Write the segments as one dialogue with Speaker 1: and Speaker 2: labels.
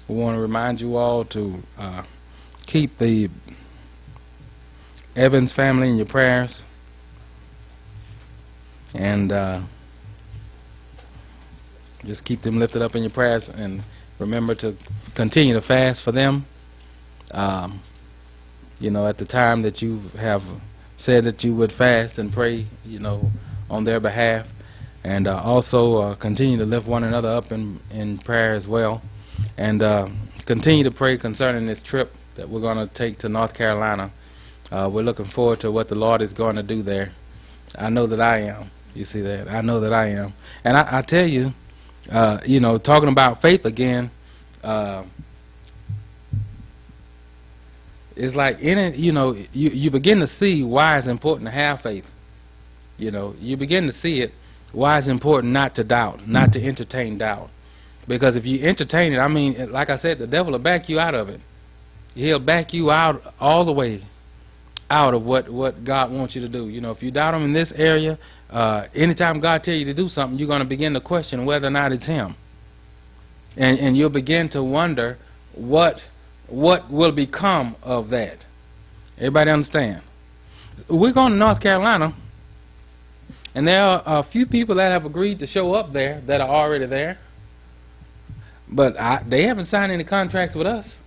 Speaker 1: We want to remind you all to keep the Evans family in your prayers, and just keep them lifted up in your prayers, and remember to continue to fast for them. You know, at the time that you have said that you would fast and pray, you know, on their behalf, and also continue to lift one another up in prayer as well, and continue to pray concerning this trip that we're going to take to North Carolina. We're looking forward to what the Lord is going to do there. I know that I am. You see that? I know that I am. And I tell you, you know, talking about faith again, it's like you know, you begin to see why it's important to have faith. You know, you begin to see it, why it's important not to doubt, not to entertain doubt. Because if you entertain it, I mean, like I said, the devil will back you out of it. He'll back you out all the way out of what God wants you to do. You know, if you doubt him in this area, anytime God tells you to do something, you're going to begin to question whether or not it's him. And you'll begin to wonder what will become of that. Everybody understand? We're going to North Carolina, and there are a few people that have agreed to show up there that are already there, but they haven't signed any contracts with us.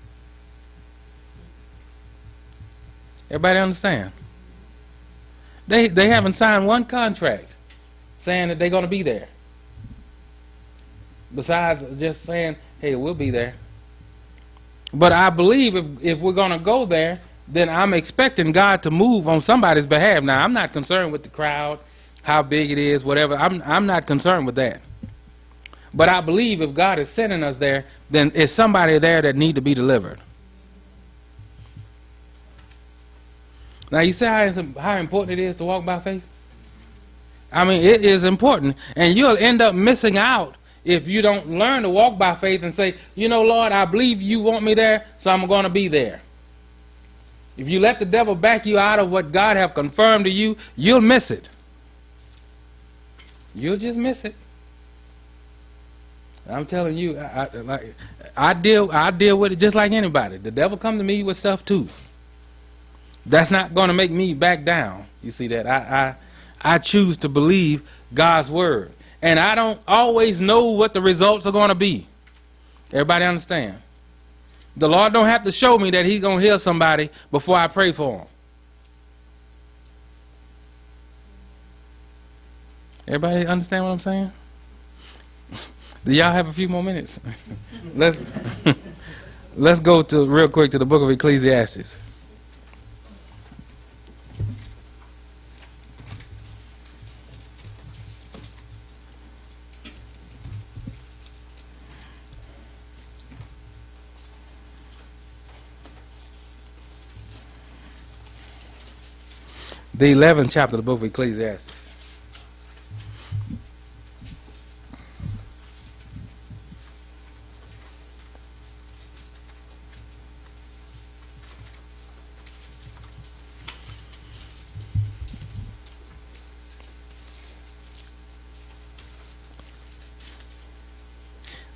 Speaker 1: Everybody understand? They haven't signed one contract saying that they're going to be there, besides just saying, hey, we'll be there. But I believe if we're going to go there, then I'm expecting God to move on somebody's behalf. Now, I'm not concerned with the crowd, how big it is, whatever. I'm not concerned with that. But I believe if God is sending us there, then it's somebody there that need to be delivered. Now, you see how important it is to walk by faith? I mean, it is important. And you'll end up missing out if you don't learn to walk by faith and say, you know, Lord, I believe you want me there, so I'm going to be there. If you let the devil back you out of what God have confirmed to you, you'll miss it. You'll just miss it. I'm telling you, I deal with it just like anybody. The devil come to me with stuff too. That's not going to make me back down. You see that? I choose to believe God's word. And I don't always know what the results are going to be. Everybody understand? The Lord don't have to show me that he's going to heal somebody before I pray for him. Everybody understand what I'm saying? Do y'all have a few more minutes? Let's go to real quick to the book of Ecclesiastes. The 11th chapter of the book of Ecclesiastes.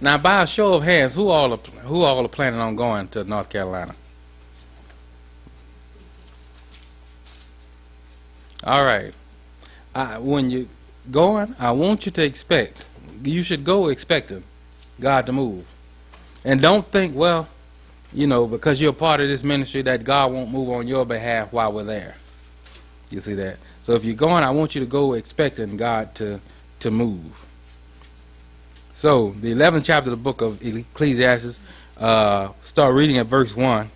Speaker 1: Now, by a show of hands, who all are planning on going to North Carolina? All right. When you're going, I want you to expect. You should go expecting God to move. And don't think, well, you know, because you're a part of this ministry that God won't move on your behalf while we're there. You see that? So if you're going, I want you to go expecting God to move. So the 11th chapter of the book of Ecclesiastes, start reading at verse 1. It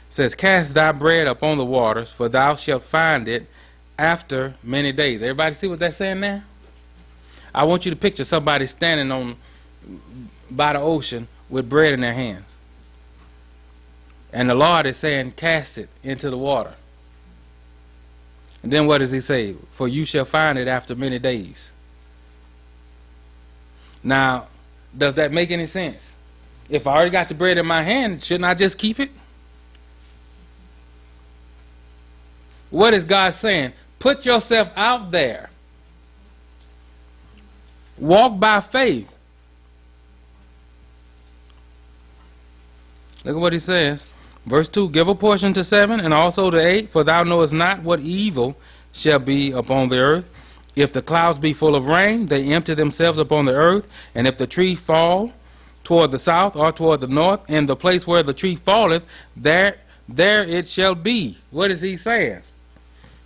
Speaker 1: says, cast thy bread upon the waters, for thou shalt find it after many days. Everybody see what that's saying there? I want you to picture somebody standing by the ocean with bread in their hands. And the Lord is saying, cast it into the water. And then what does he say? For you shall find it after many days. Now, does that make any sense? If I already got the bread in my hand, shouldn't I just keep it? What is God saying? Put yourself out there. Walk by faith. Look at what he says. Verse 2, give a portion to 7 and also to 8, for thou knowest not what evil shall be upon the earth. If the clouds be full of rain, they empty themselves upon the earth. And if the tree fall toward the south or toward the north, in the place where the tree falleth, there it shall be. What is he saying?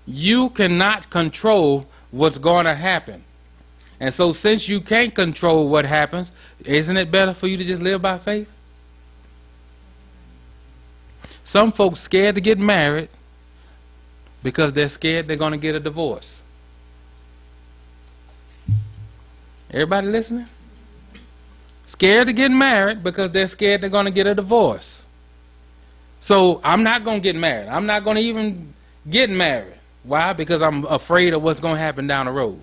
Speaker 1: You cannot control what's going to happen. And so since you can't control what happens, isn't it better for you to just live by faith? Some folks scared to get married because they're scared they're going to get a divorce. Everybody listening? Scared to get married because they're scared they're going to get a divorce. So I'm not going to get married. I'm not going to even get married. Why? Because I'm afraid of what's going to happen down the road.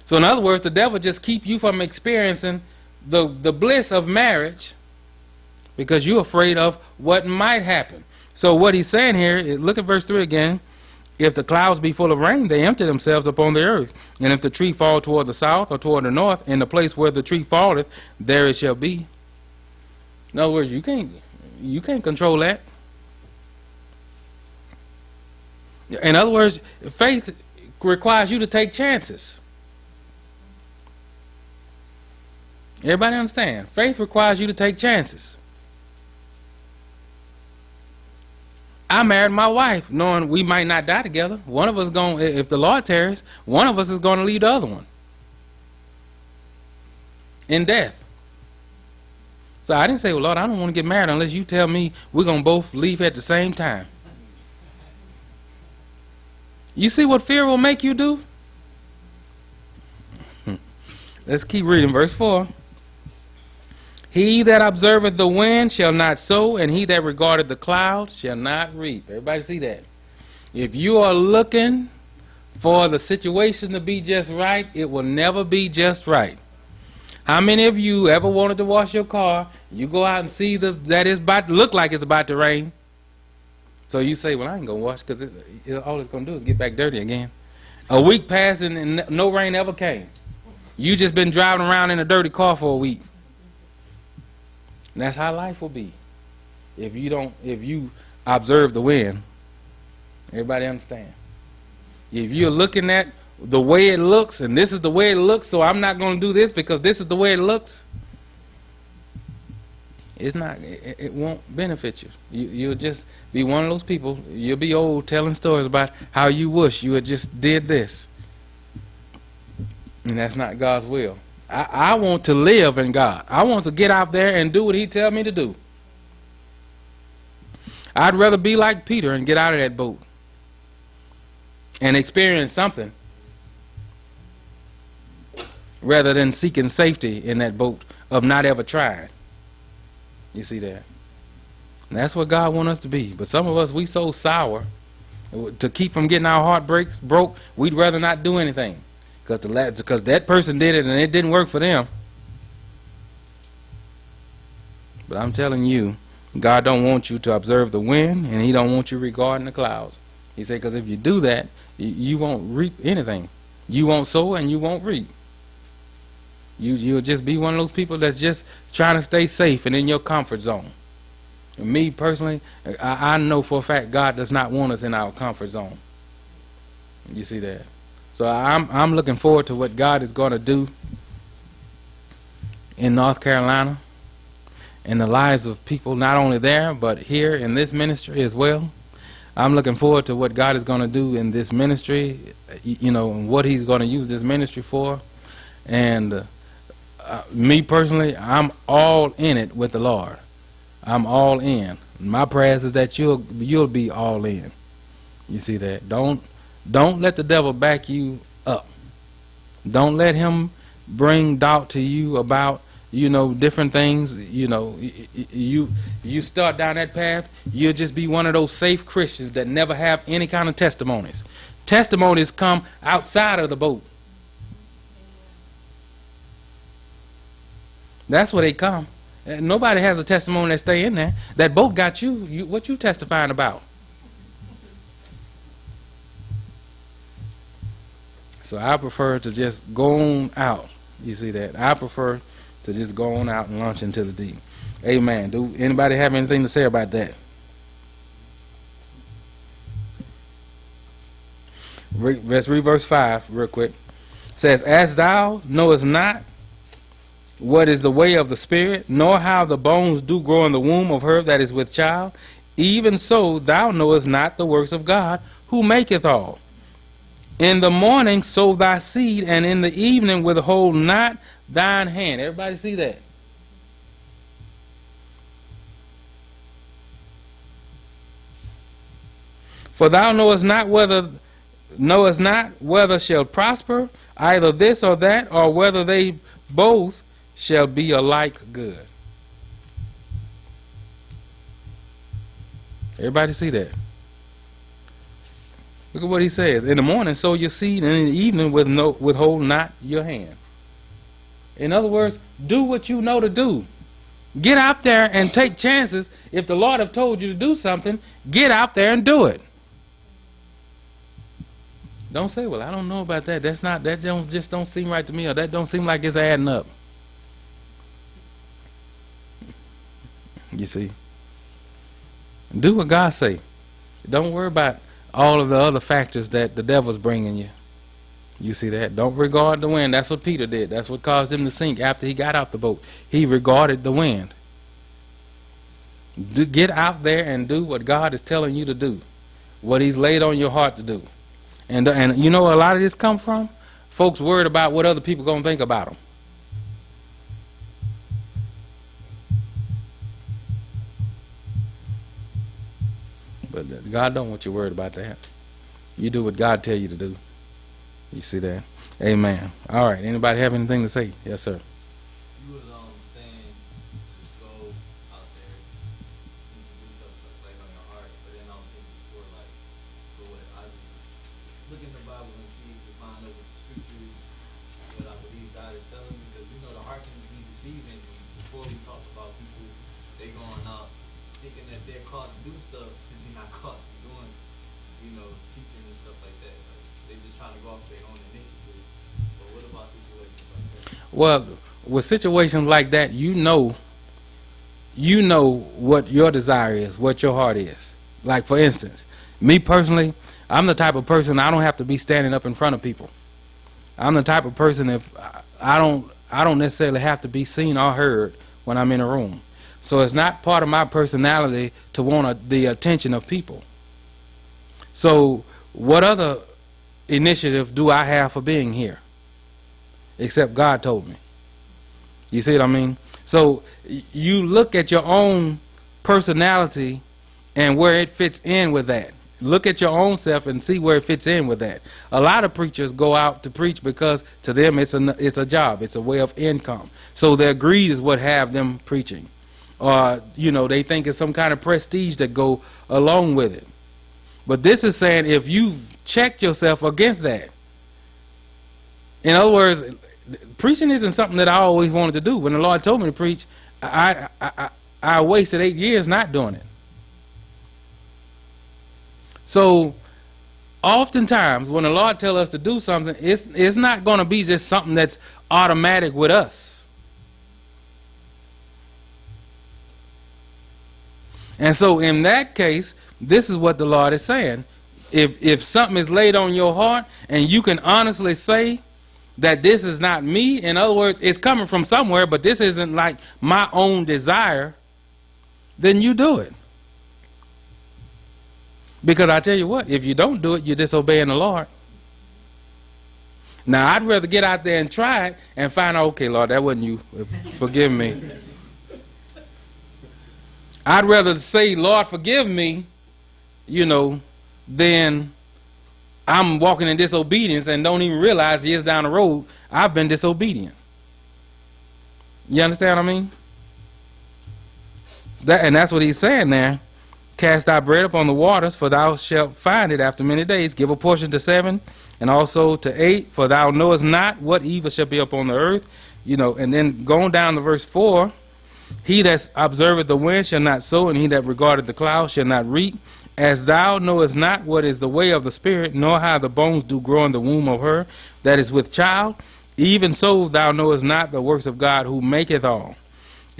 Speaker 1: So in other words, the devil just keep you from experiencing the bliss of marriage because you're afraid of what might happen. So what he's saying here, look at verse 3 again. If the clouds be full of rain, they empty themselves upon the earth. And if the tree fall toward the south or toward the north, in the place where the tree falleth, there it shall be. In other words, you can't control that. In other words, faith requires you to take chances. Everybody understand? Faith requires you to take chances. I married my wife knowing we might not die together. One of us going, if the Lord tarries, one of us is going to leave the other one in death. So I didn't say, well, Lord, I don't want to get married unless you tell me we're going to both leave at the same time. You see what fear will make you do? Let's keep reading verse 4. He that observeth the wind shall not sow, and he that regardeth the clouds shall not reap. Everybody see that? If you are looking for the situation to be just right, it will never be just right. How many of you ever wanted to wash your car? You go out and see that it's about to look like it's about to rain. So you say, well, I ain't going to wash because all it's going to do is get back dirty again. A week passed and no rain ever came. You just been driving around in a dirty car for a week. And that's how life will be if you observe the wind. Everybody understand? If you're looking at the way it looks, and this is the way it looks, so I'm not going to do this because this is the way it looks, it won't benefit you. You'll just be one of those people. You'll be old telling stories about how you wish you had just did this. And that's not God's will. I want to live in God. I want to get out there and do what he tells me to do. I'd rather be like Peter and get out of that boat and experience something rather than seeking safety in that boat of not ever trying. You see that? And that's what God wants us to be. But some of us, we so sour to keep from getting our heart broke, we'd rather not do anything. Because that person did it and it didn't work for them. But I'm telling you, God don't want you to observe the wind, and he don't want you regarding the clouds. He said, because if you do that, you won't reap anything. You won't sow and you won't reap. You'll just be one of those people that's just trying to stay safe and in your comfort zone. And me personally, I know for a fact God does not want us in our comfort zone. You see that? So I'm looking forward to what God is going to do in North Carolina in the lives of people not only there but here in this ministry as well. I'm looking forward to what God is going to do in this ministry, and what he's going to use this ministry for. And me personally, I'm all in it with the Lord. I'm all in. My prayers is that you'll be all in. You see that? Don't let the devil back you up. Don't let him bring doubt to you about, different things. You start down that path, you'll just be one of those safe Christians that never have any kind of testimonies. Testimonies come outside of the boat. That's where they come. Nobody has a testimony that stay in there. That boat got you. What you testifying about? So I prefer to just go on out. You see that? I prefer to just go on out and launch into the deep. Amen. Do anybody have anything to say about that? Let's read verse 5 real quick. It says, as thou knowest not what is the way of the Spirit, nor how the bones do grow in the womb of her that is with child, even so thou knowest not the works of God, who maketh all. In the morning sow thy seed, and in the evening withhold not thine hand. Everybody see that? For thou knowest not whether shall prosper either this or that, or whether they both shall be alike good. Everybody see that? Look at what he says. In the morning sow your seed, and in the evening withhold not your hand. In other words, do what you know to do. Get out there and take chances. If the Lord have told you to do something, get out there and do it. Don't say, well, I don't know about that. That just don't seem right to me, or that don't seem like it's adding up. You see? Do what God say. Don't worry about all of the other factors that the devil's bringing you. You see that? Don't regard the wind. That's what Peter did. That's what caused him to sink after he got out the boat. He regarded the wind. Get out there and do what God is telling you to do. What he's laid on your heart to do. And you know where a lot of this come from? Folks worried about what other people going to think about them. But God don't want you worried about that. You do what God tell you to do. You see that? Amen. All right. Anybody have anything to say? Yes, sir.
Speaker 2: You was saying just go out there and do stuff like on your heart, but then I was thinking before, like, so what? I just look in the Bible and see to find out what the scriptures, what I believe God is telling me, because we know the heart can be deceiving. Before we talked about people, they going out thinking that they're called to do stuff, and they're not called to doing, teaching and stuff like that. Like, they just trying to go off their own initiative. But what about situations like that?
Speaker 1: Well, with situations like that, you know what your desire is, what your heart is. Like, for instance, me personally, I'm the type of person, I don't have to be standing up in front of people. I'm the type of person, if I don't necessarily have to be seen or heard when I'm in a room. So it's not part of my personality to want the attention of people. So what other initiative do I have for being here? Except God told me. You see what I mean? So you look at your own personality and where it fits in with that. Look at your own self and see where it fits in with that. A lot of preachers go out to preach because to them it's a job. It's a way of income. So their greed is what have them preaching. Or, they think it's some kind of prestige that go along with it. But this is saying if you've checked yourself against that. In other words, preaching isn't something that I always wanted to do. When the Lord told me to preach, I wasted 8 years not doing it. So oftentimes when the Lord tells us to do something, it's not going to be just something that's automatic with us. And so in that case, this is what the Lord is saying. If something is laid on your heart and you can honestly say that this is not me, in other words, it's coming from somewhere, but this isn't like my own desire, then you do it. Because I tell you what, if you don't do it, you're disobeying the Lord. Now, I'd rather get out there and try it and find out, okay, Lord, that wasn't you. Forgive me. I'd rather say, Lord, forgive me, than I'm walking in disobedience and don't even realize years down the road I've been disobedient. You understand what I mean? And that's what he's saying there. Cast thy bread upon the waters, for thou shalt find it after many days. Give a portion to 7, and also to 8, for thou knowest not what evil shall be upon the earth. And then going down to verse 4, he that observeth the wind shall not sow, and he that regardeth the clouds shall not reap. As thou knowest not what is the way of the Spirit, nor how the bones do grow in the womb of her that is with child, even so thou knowest not the works of God who maketh all.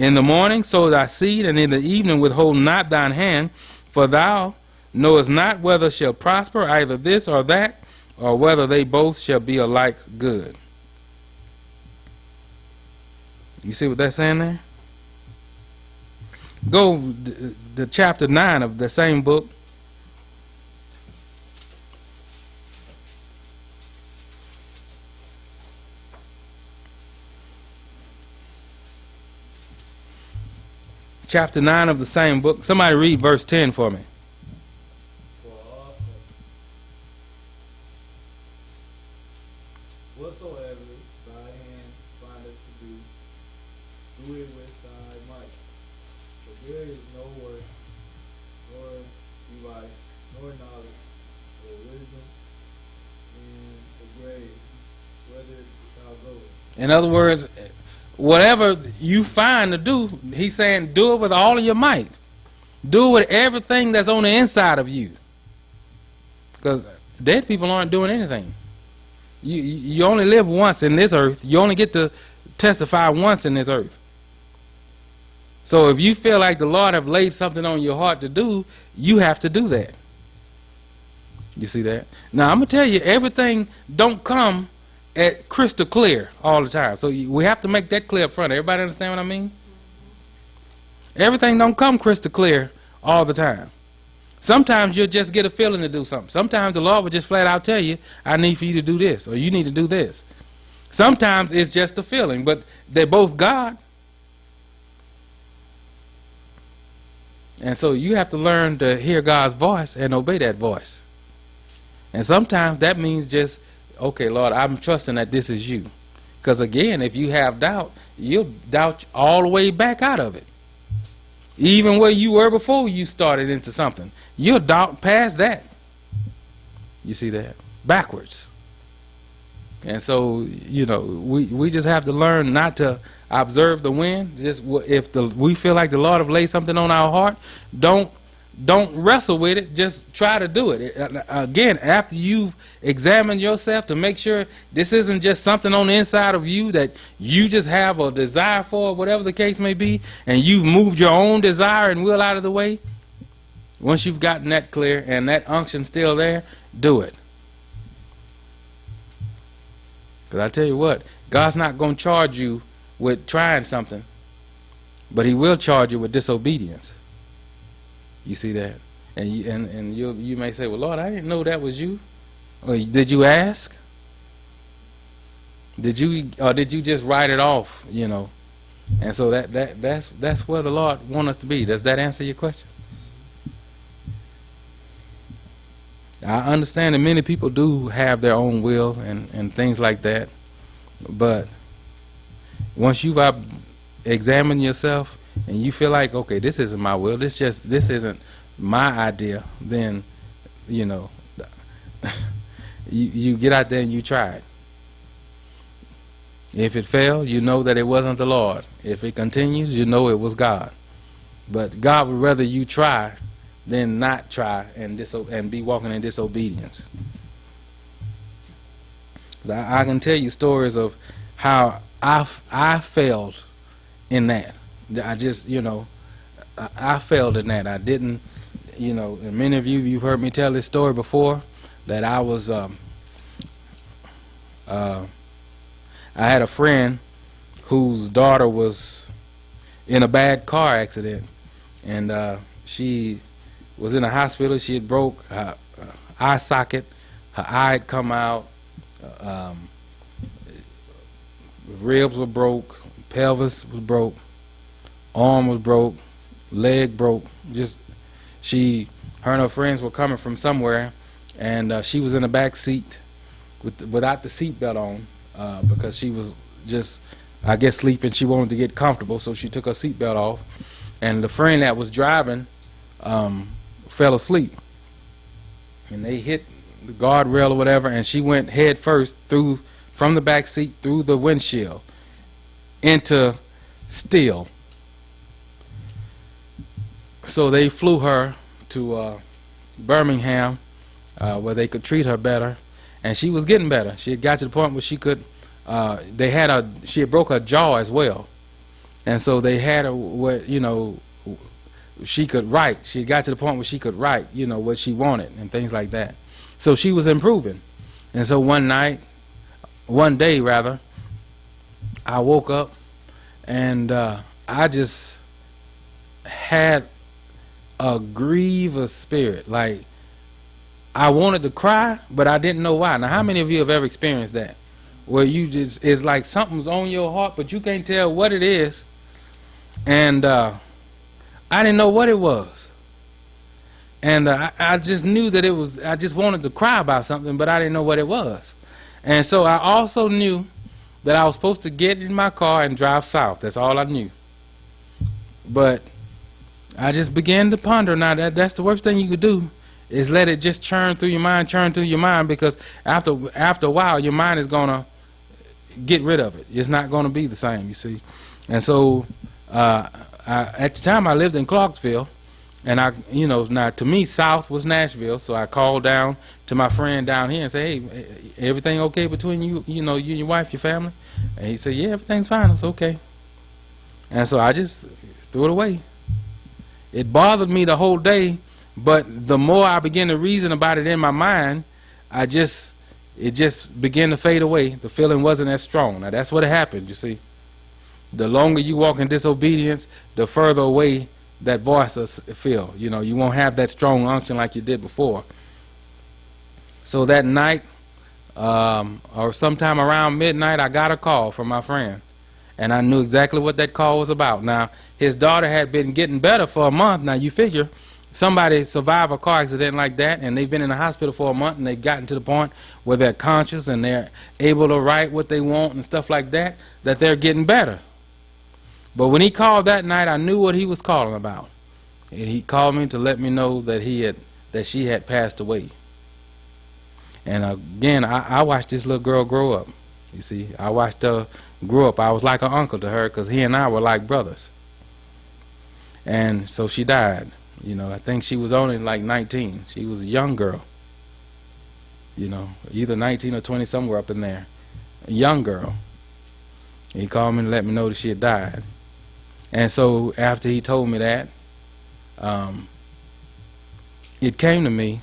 Speaker 1: In the morning sow thy seed, and in the evening withhold not thine hand, for thou knowest not whether shall prosper either this or that, or whether they both shall be alike good. You see what that's saying there? Go to chapter 9 of the same book. Chapter 9 of the same book. Somebody read verse 10 for me.
Speaker 2: Whatsoever thy hand findeth to do, do it with thy might. For there is no work, nor device, nor knowledge, or wisdom in the grave, whither thou goest.
Speaker 1: In other words, whatever you find to do, he's saying do it with all of your might. Do it with everything that's on the inside of you. Because dead people aren't doing anything. You only live once in this earth. You only get to testify once in this earth. So if you feel like the Lord have laid something on your heart to do, you have to do that. You see that? Now I'm going to tell you, everything don't come at crystal clear all the time. So we have to make that clear up front. Everybody understand what I mean? Everything don't come crystal clear all the time. Sometimes you'll just get a feeling to do something. Sometimes the Lord will just flat out tell you, I need for you to do this, or you need to do this. Sometimes it's just a feeling, but they're both God. And so you have to learn to hear God's voice and obey that voice. And sometimes that means just, okay, Lord, I'm trusting that this is you. Because again, if you have doubt, you'll doubt all the way back out of it. Even where you were before you started into something, you'll doubt past that. You see that? Backwards. And so, you know, we just have to learn not to observe the wind. Just if we feel like the Lord have laid something on our heart, don't wrestle with it. Just try to do it. Again, after you've examined yourself to make sure this isn't just something on the inside of you that you just have a desire for, whatever the case may be, and you've moved your own desire and will out of the way. Once you've gotten that clear and that unction still there, do it. Because I tell you what, God's not going to charge you with trying something, but he will charge you with disobedience. You see that? And you may say, well, Lord, I didn't know that was you. Or did you ask? Did you just write it off, you know? And so that's where the Lord wants us to be. Does that answer your question? I understand that many people do have their own will and things like that. But once you've examined yourself and you feel like, okay, this isn't my will, this isn't my idea, then, you know, you get out there and you try it. If it fails, you know that it wasn't the Lord. If it continues, you know it was God. But God would rather you try than not try and be walking in disobedience. I can tell you stories of how I failed in that. I just, you know, I failed in that. I didn't, you know, and many of you've heard me tell this story before, that I was, I had a friend whose daughter was in a bad car accident, and she was in a hospital. She had broke her eye socket, her eye had come out, ribs were broke, pelvis was broke, arm was broke, leg broke. Just her and her friends were coming from somewhere, and she was in the back seat without the seatbelt on, because she was just, I guess, sleeping. She wanted to get comfortable, so she took her seatbelt off, and the friend that was driving fell asleep, and they hit the guardrail or whatever, and she went head first from the back seat through the windshield into steel. So they flew her to Birmingham, where they could treat her better, and she was getting better. She had got to the point where she could. She had broke her jaw as well, And so they had her what, you know, she could write. She got to the point where she could write, you know, what she wanted and things like that. So she was improving. And so one day rather, I woke up and I just had a grievous spirit. Like, I wanted to cry, but I didn't know why. Now, how many of you have ever experienced that? Where you just, it's like something's on your heart, but you can't tell what it is. And I didn't know what it was. And I just knew that it was, I just wanted to cry about something, but I didn't know what it was. And so I also knew that I was supposed to get in my car and drive south. That's all I knew. But I just began to ponder. Now, that's the worst thing you could do, is let it just churn through your mind, because after a while, your mind is going to get rid of it. It's not going to be the same, you see. And so at the time, I lived in Clarksville. And you know, now to me, south was Nashville, so I called down to my friend down here and said, "Hey, everything okay between you, you know, you and your wife, your family?" And he said, "Yeah, everything's fine. It's okay." And so I just threw it away. It bothered me the whole day, but the more I began to reason about it in my mind, it just began to fade away. The feeling wasn't as strong. Now that's what happened. You see, the longer you walk in disobedience, the further away that voice will feel. You know, you won't have that strong unction like you did before. So that night, or sometime around midnight, I got a call from my friend, and I knew exactly what that call was about. Now, his daughter had been getting better for a month. Now, you figure somebody survived a car accident like that, and they've been in the hospital for a month, and they've gotten to the point where they're conscious and they're able to write what they want and stuff like that, that they're getting better. But when he called that night, I knew what he was calling about. And he called me to let me know that she had passed away. And again, I watched this little girl grow up. You see, I watched her grow up. I was like an uncle to her, because he and I were like brothers. And so she died. You know, I think she was only like 19. She was a young girl. You know, either 19 or 20, somewhere up in there. A young girl. He called me to let me know that she had died. And so after he told me that, it came to me,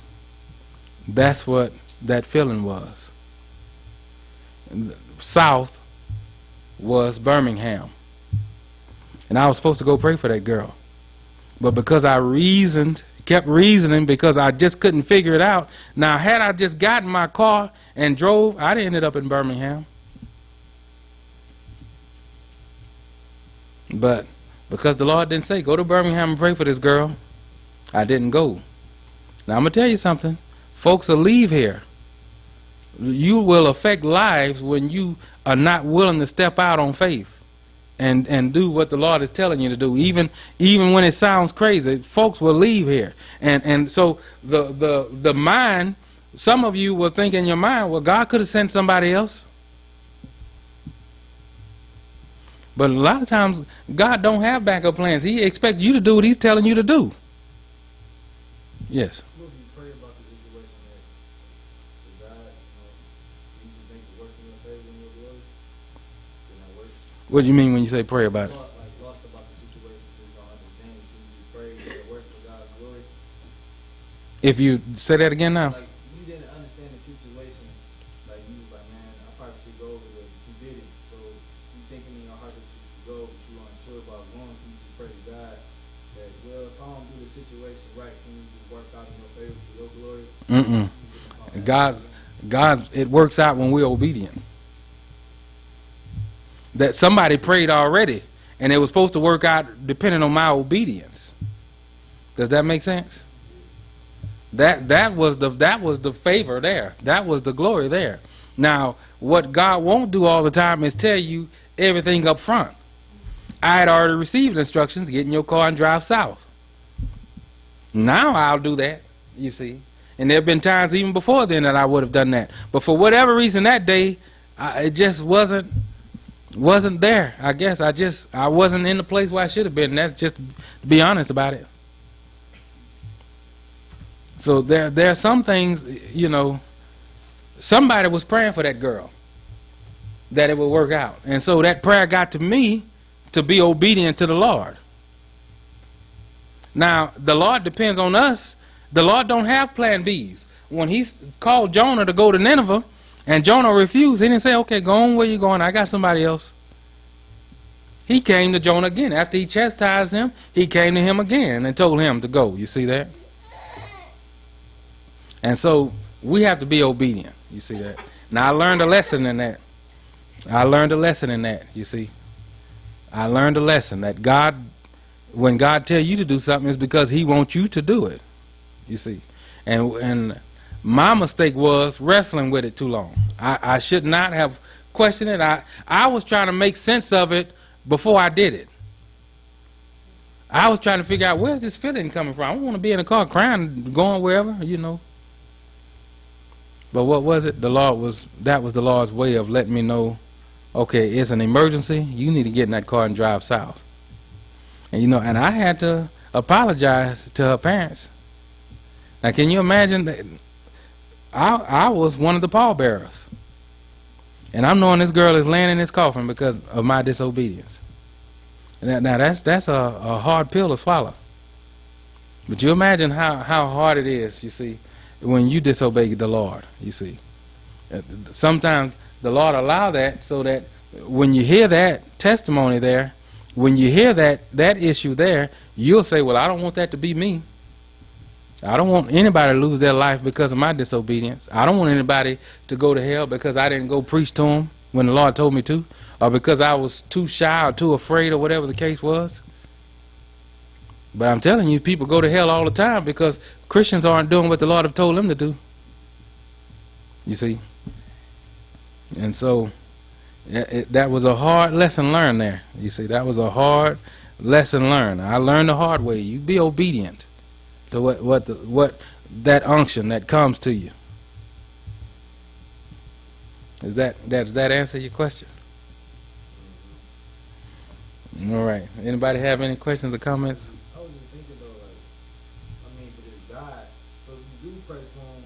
Speaker 1: that's what that feeling was. South was Birmingham. And I was supposed to go pray for that girl. But because I kept reasoning, because I just couldn't figure it out. Now, had I just gotten my car and drove, I'd ended up in Birmingham. But because the Lord didn't say, go to Birmingham and pray for this girl, I didn't go. Now, I'm going to tell you something. Folks will leave here. You will affect lives when you are not willing to step out on faith and do what the Lord is telling you to do. Even when it sounds crazy, folks will leave here. And so the mind, some of you will think in your mind, well, God could have sent somebody else. But a lot of times, God don't have backup plans. He expects you to do what he's telling you to do. Yes.
Speaker 2: What do you pray about the situation that God, you just make it work in your favor and your glory? Then that works.
Speaker 1: What do you mean when you say pray about it?
Speaker 2: Like lost about the situation, so you don't understand it. You just pray that it works for God's glory.
Speaker 1: If you say that again now.
Speaker 2: Like, you didn't understand the situation. Like, you was like, man, I probably should go over there, but you didn't. So you thinking in your heart that you should go, but you aren't sure about going. So you just pray to God that, well, if I don't do the situation right, can you just work out in your favor for your glory?
Speaker 1: God, it works out when we're obedient. That somebody prayed already, and it was supposed to work out depending on my obedience. Does that make sense? That was the favor there. That was the glory there. Now, what God won't do all the time is tell you everything up front. I had already received instructions, get in your car and drive south. Now I'll do that, you see. And there have been times even before then that I would have done that. But for whatever reason that day, it just wasn't there. I guess I wasn't in the place where I should have been. That's just to be honest about it. So there are some things, you know, somebody was praying for that girl, that it would work out. And so that prayer got to me to be obedient to the Lord. Now, the Lord depends on us. The Lord don't have plan B's. When he called Jonah to go to Nineveh, and Jonah refused, he didn't say, okay, go on where you're going. I got somebody else. He came to Jonah again. After he chastised him, he came to him again and told him to go. You see that? And so we have to be obedient. You see that? Now, I learned a lesson in that. You see. I learned a lesson that God, when God tells you to do something, it's because he wants you to do it. You see. And my mistake was wrestling with it too long. I should not have questioned it. I was trying to make sense of it before I did it. I was trying to figure out, where's this feeling coming from? I don't want to be in a car crying, going wherever, you know. But what was it? That was the Lord's way of letting me know, okay, it's an emergency. You need to get in that car and drive south. And, you know, and I had to apologize to her parents. Now, can you imagine that? I was one of the pallbearers. And I'm knowing this girl is laying in this coffin because of my disobedience. Now that's a hard pill to swallow. But you imagine how hard it is, you see, when you disobey the Lord, you see. Sometimes the Lord allow that so that when you hear that testimony there, when you hear that issue there, you'll say, well, I don't want that to be me. I don't want anybody to lose their life because of my disobedience. I don't want anybody to go to hell because I didn't go preach to them when the Lord told me to, or because I was too shy or too afraid or whatever the case was. But I'm telling you, people go to hell all the time because Christians aren't doing what the Lord have told them to do. You see? And so that was a hard lesson learned there. You see, that was a hard lesson learned. I learned the hard way. You be obedient to what that unction that comes to you. Does that answer your question? All right. Anybody have any questions or comments?
Speaker 2: I was just thinking though, like, I mean, but it's God. So if you do pray to him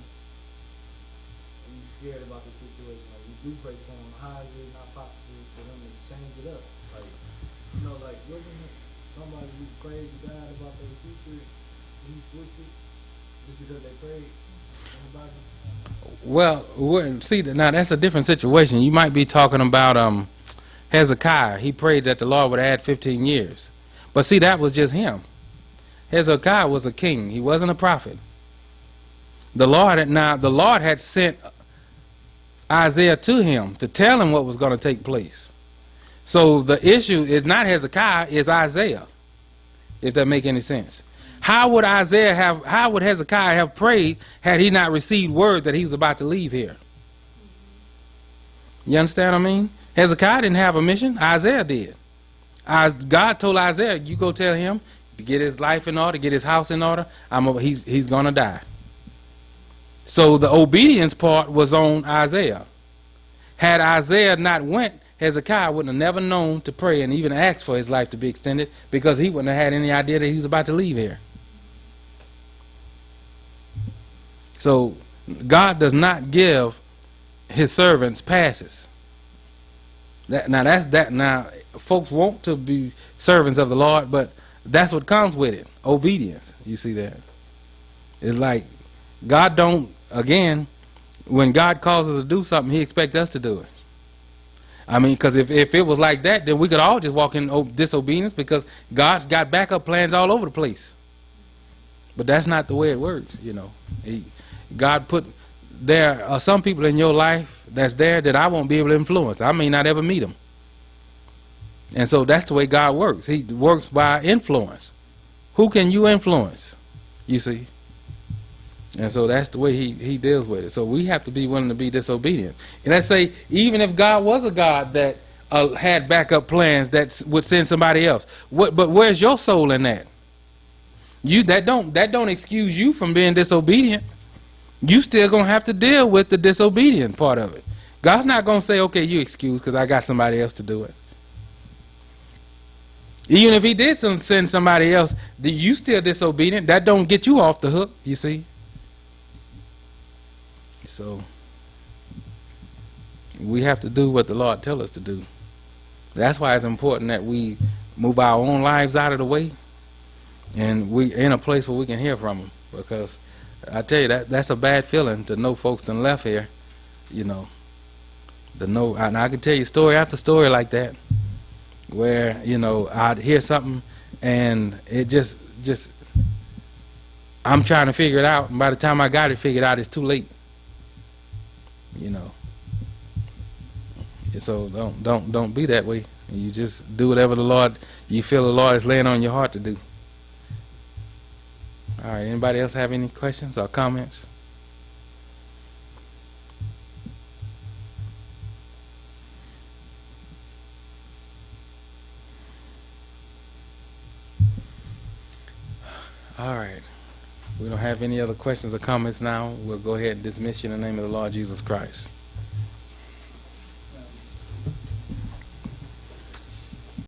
Speaker 2: and you're scared about the situation, like you do pray to him, how is it not possible for them to change it up? Like, you know, like wasn't it somebody who prayed to God about their future, he switched it just because they prayed in the Bible?
Speaker 1: Well, see, now that's a different situation. You might be talking about Hezekiah. He prayed that the Lord would add 15 years. But see, that was just him. Hezekiah was a king. He wasn't a prophet. The Lord had sent Isaiah to him to tell him what was going to take place. So the issue is not Hezekiah, it's Isaiah, if that make any sense. How would Hezekiah have prayed had he not received word that he was about to leave here? You understand what I mean? Hezekiah didn't have a mission. Isaiah did. God told Isaiah, you go tell him to get his life in order, get his house in order. He's going to die. So the obedience part was on Isaiah. Had Isaiah not went, Hezekiah wouldn't have never known to pray and even ask for his life to be extended because he wouldn't have had any idea that he was about to leave here. So God does not give his servants passes. Now folks want to be servants of the Lord, but that's what comes with it. Obedience. You see that? It's like God don't, again, when God calls us to do something, he expects us to do it. I mean, because if it was like that, then we could all just walk in disobedience because God's got backup plans all over the place. But that's not the way it works, you know. God put, there are some people in your life that's there that I won't be able to influence. I may not ever meet them. And so that's the way God works. He works by influence. Who can you influence? You see? And so that's the way he deals with it. So we have to be willing to be disobedient. And let's say, even if God was a God that had backup plans that would send somebody else, but where's your soul in that? That don't excuse you from being disobedient. You still gonna have to deal with the disobedient part of it. God's not gonna say, okay, you excuse because I got somebody else to do it. Even if he did send somebody else, you still disobedient. That don't get you off the hook, you see. So we have to do what the Lord tells us to do. That's why it's important that we move our own lives out of the way, and we in a place where we can hear from them. Because I tell you, that's a bad feeling to know folks done left here, you know. And I can tell you story after story like that, where, you know, I'd hear something and it just I'm trying to figure it out, and by the time I got it figured out, it's too late. You know. So don't be that way. You just do whatever you feel the Lord is laying on your heart to do. All right. Anybody else have any questions or comments? All right. If we don't have any other questions or comments now, we'll go ahead and dismiss you in the name of the Lord Jesus Christ.